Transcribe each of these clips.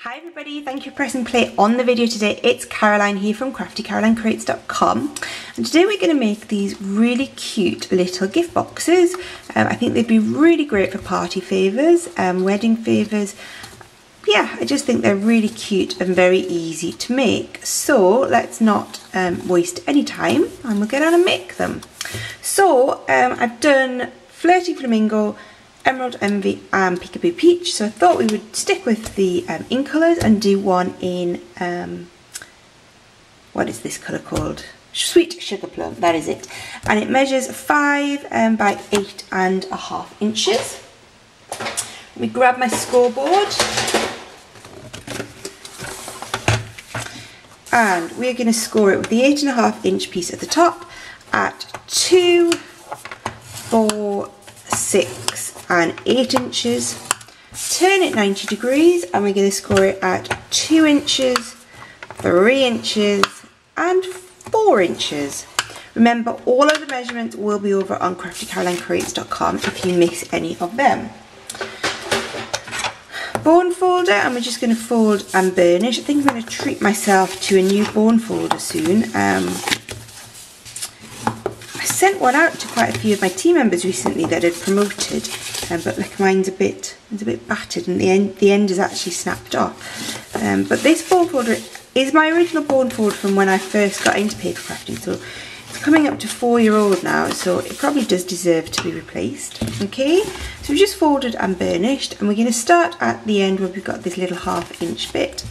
Hi everybody, thank you for pressing play on the video today. It's Caroline here from craftycarolinecreates.com, and today we're going to make these really cute little gift boxes. I think they'd be really great for party favours, wedding favours. Yeah, I just think they're really cute and very easy to make. So let's not waste any time and we'll get on and make them. So I've done Flirty Flamingo, Emerald Envy and Peekaboo Peach, so I thought we would stick with the ink colours and do one in, what is this colour called? Sweet Sugar Plum, that is it. And it measures 5 by 8.5 inches. Let me grab my scoreboard. And we're going to score it with the 8.5 inch piece at the top at 2, 4, 6 and 8 inches. Turn it 90 degrees and we're going to score it at 2 inches, 3 inches and 4 inches. Remember, all of the measurements will be over on craftycarolinecreates.com if you miss any of them. Bone folder, and we're just going to fold and burnish. I think I'm going to treat myself to a new bone folder soon. I sent one out to quite a few of my team members recently that had promoted, but look, mine's a bit battered and the end is actually snapped off. But this bone folder is my original bone folder from when I first got into paper crafting, so it's coming up to 4-year-old now, so it probably does deserve to be replaced. Okay, so we've just folded and burnished, and we're going to start at the end where we've got this little 1/2 inch bit.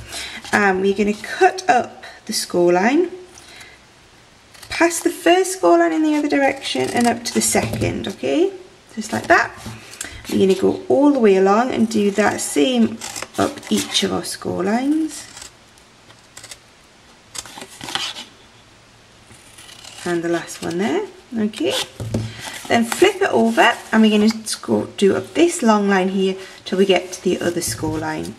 We're going to cut up the score line, past the first score line in the other direction and up to the second, okay? Just like that. We're going to go all the way along and do that same up each of our score lines. And the last one there, okay? Then flip it over and we're going to do up this long line here till we get to the other score line.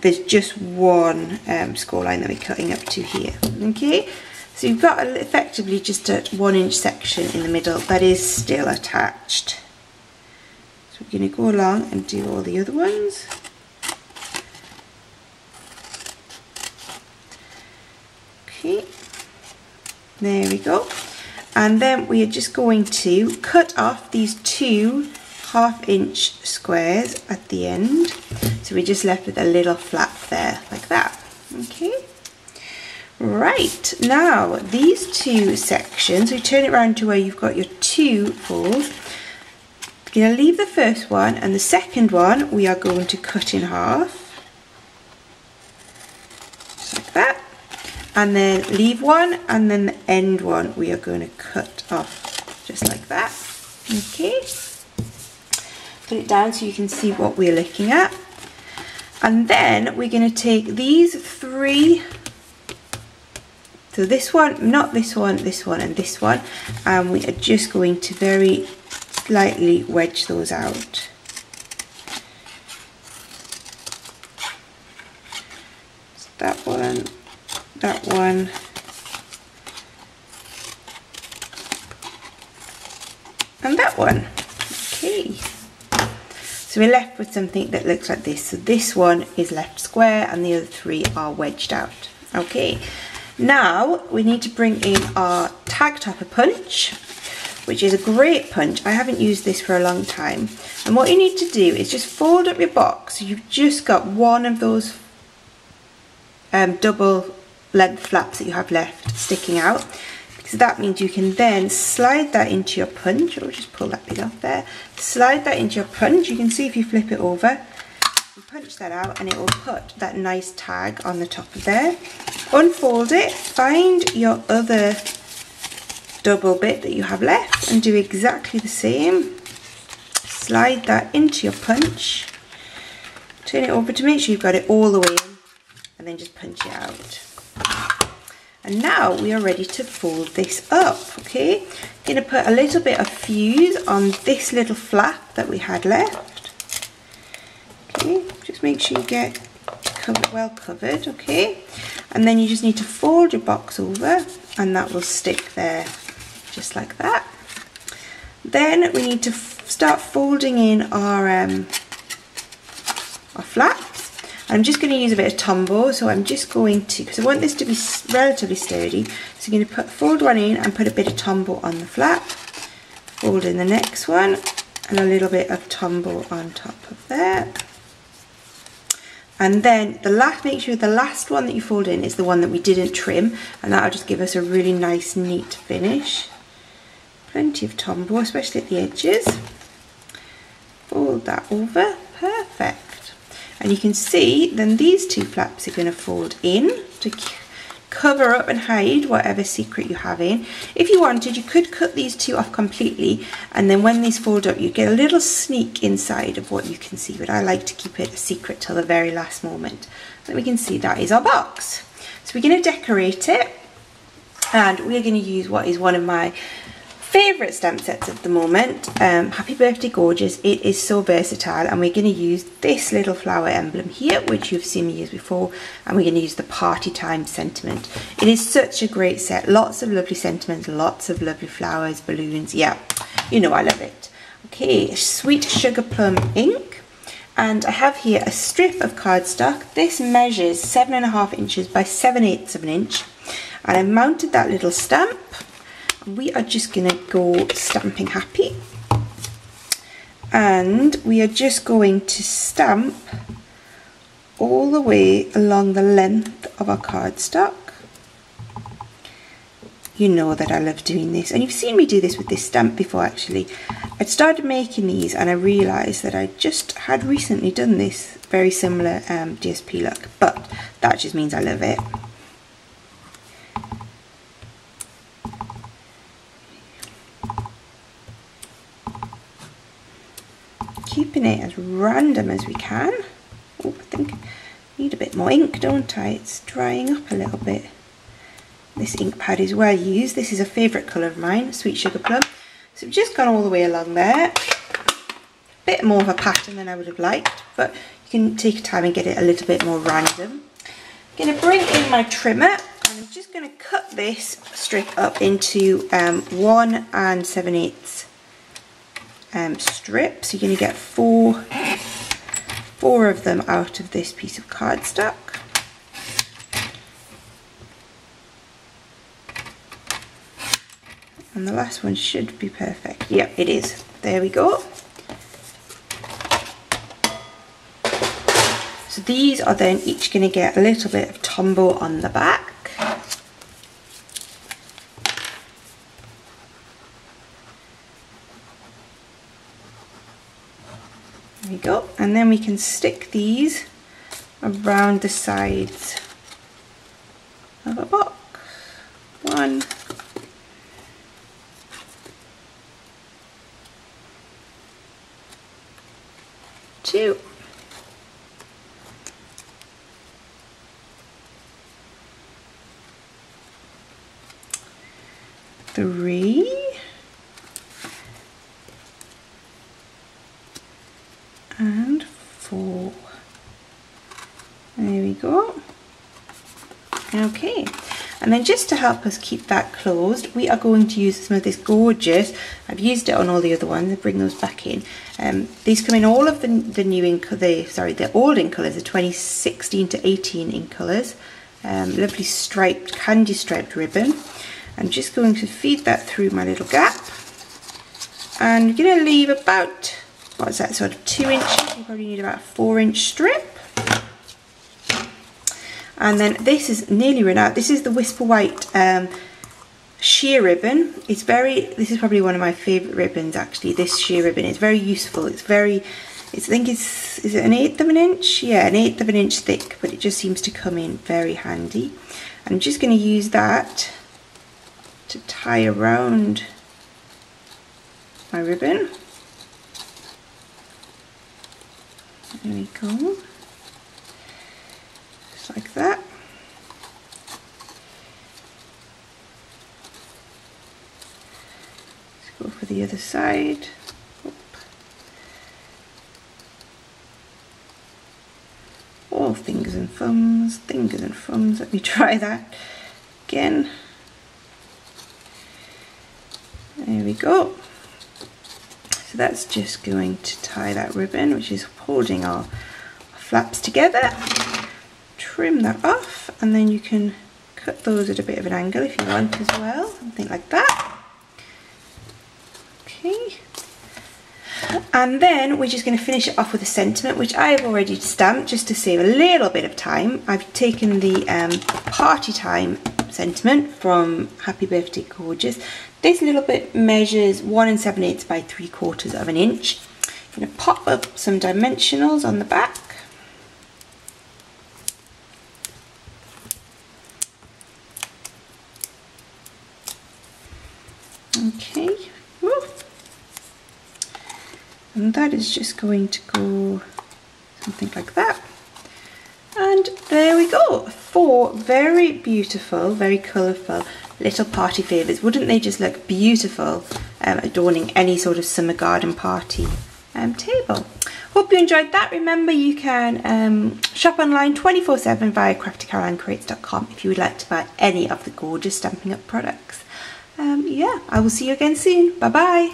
There's just one score line that we're cutting up to here, okay? So you've got effectively just a 1 inch section in the middle that is still attached. So we're going to go along and do all the other ones. Okay, there we go. And then we are just going to cut off these 2 1/2 inch squares at the end. So we're just left with a little flap there, like that. Okay. Right, now these 2 sections, we turn it around to where you've got your 2 folds. We're going to leave the first one, and the second one we are going to cut in half, just like that, and then leave one, and then the end one we are going to cut off, just like that. Okay, put it down so you can see what we're looking at, and then we're going to take these 3. So this one, not this one, this one and this one, and we are just going to very slightly wedge those out. So that one, and that one. Okay. So we're left with something that looks like this. So this one is left square and the other 3 are wedged out. Okay. Now we need to bring in our tag topper punch, which is a great punch. I haven't used this for a long time. And what you need to do is just fold up your box so you've just got one of those double length flaps that you have left sticking out. So that means you can then slide that into your punch, or just pull that bit off there. Slide that into your punch. You can see if you flip it over, you punch that out and it will put that nice tag on the top of there. Unfold it, find your other double bit that you have left and do exactly the same. Slide that into your punch, turn it over to make sure you've got it all the way in, and then just punch it out. And now we are ready to fold this up, okay? I'm going to put a little bit of fuse on this little flap that we had left. Okay, just make sure you get well covered, okay? And then you just need to fold your box over and that will stick there, just like that. Then we need to start folding in our flaps. I'm just going to use a bit of Tombow, so I'm just going to, because I want this to be relatively sturdy, so I'm going to fold one in and put a bit of Tombow on the flap, fold in the next one, and a little bit of Tombow on top of there. And then make sure the last one that you fold in is the one that we didn't trim, and that'll just give us a really nice neat finish. Plenty of Tombow, especially at the edges. Fold that over, perfect. And you can see then these two flaps are going to fold in to cover up and hide whatever secret you have in. If you wanted, you could cut these two off completely, and then when these fold up you get a little sneak inside of what you can see, but I like to keep it a secret till the very last moment. Then we can see that is our box. So we're going to decorate it, and we're going to use what is one of my favourite stamp sets at the moment, Happy Birthday Gorgeous. It is so versatile, and we're going to use this little flower emblem here, which you've seen me use before, and we're going to use the Party Time sentiment. It is such a great set, lots of lovely sentiments, lots of lovely flowers, balloons, yeah, you know I love it. Okay, Sweet Sugar Plum ink, and I have here a strip of cardstock. This measures 7.5 inches by 7/8 of an inch, and I mounted that little stamp. We are just going to go Stamping Happy, and we are just going to stamp all the way along the length of our cardstock. You know that I love doing this, and you've seen me do this with this stamp before actually. I started making these and I realised that I just had recently done this very similar DSP look, but that just means I love it. Keeping it as random as we can. Oh, I think I need a bit more ink, don't I? It's drying up a little bit. This ink pad is well used. This is a favourite colour of mine, Sweet Sugar Plum. So I've just gone all the way along there. A bit more of a pattern than I would have liked, but you can take your time and get it a little bit more random. I'm going to bring in my trimmer, and I'm just going to cut this strip up into 1 7/8 strips. You're going to get four of them out of this piece of cardstock. And the last one should be perfect. Yep, it is. There we go. So these are then each going to get a little bit of Tombow on the back. There we go, and then we can stick these around the sides of a box. 1, 2, 3, and 4. There we go. Okay, and then just to help us keep that closed, we are going to use some of this gorgeous, I've used it on all the other ones, I'll bring those back in. These come in all of the new ink, the old ink colours, the 2016 to 18 ink colours. Lovely striped, candy striped ribbon. I'm just going to feed that through my little gap, and I'm going to leave about, what's that, sort of 2 inches, you probably need about a 4-inch strip. And then this is nearly run out. This is the Whisper White sheer ribbon. This is probably one of my favourite ribbons actually, this sheer ribbon. It's very useful. I think is it an 1/8 of an inch? Yeah, an 1/8 of an inch thick, but it just seems to come in very handy. I'm just going to use that to tie around my ribbon. There we go. Just like that. Let's go for the other side. Oop. All fingers and thumbs, fingers and thumbs. Let me try that again. There we go. So that's just going to tie that ribbon, which is holding our flaps together, trim that off, and then you can cut those at a bit of an angle if you want as well, something like that. Okay. And then we're just going to finish it off with a sentiment, which I have already stamped just to save a little bit of time. I've taken the Party Time sentiment from Happy Birthday Gorgeous. This little bit measures 1 7/8 by 3/4 of an inch. I'm going to pop up some dimensionals on the back. Okay. Woo. And that is just going to go something like that. And there we go, 4 very beautiful, very colourful little party favours. Wouldn't they just look beautiful adorning any sort of summer garden party table? Hope you enjoyed that. Remember, you can shop online 24/7 via craftycarolinecreates.com if you would like to buy any of the gorgeous Stampin' Up products. Yeah, I will see you again soon. Bye bye.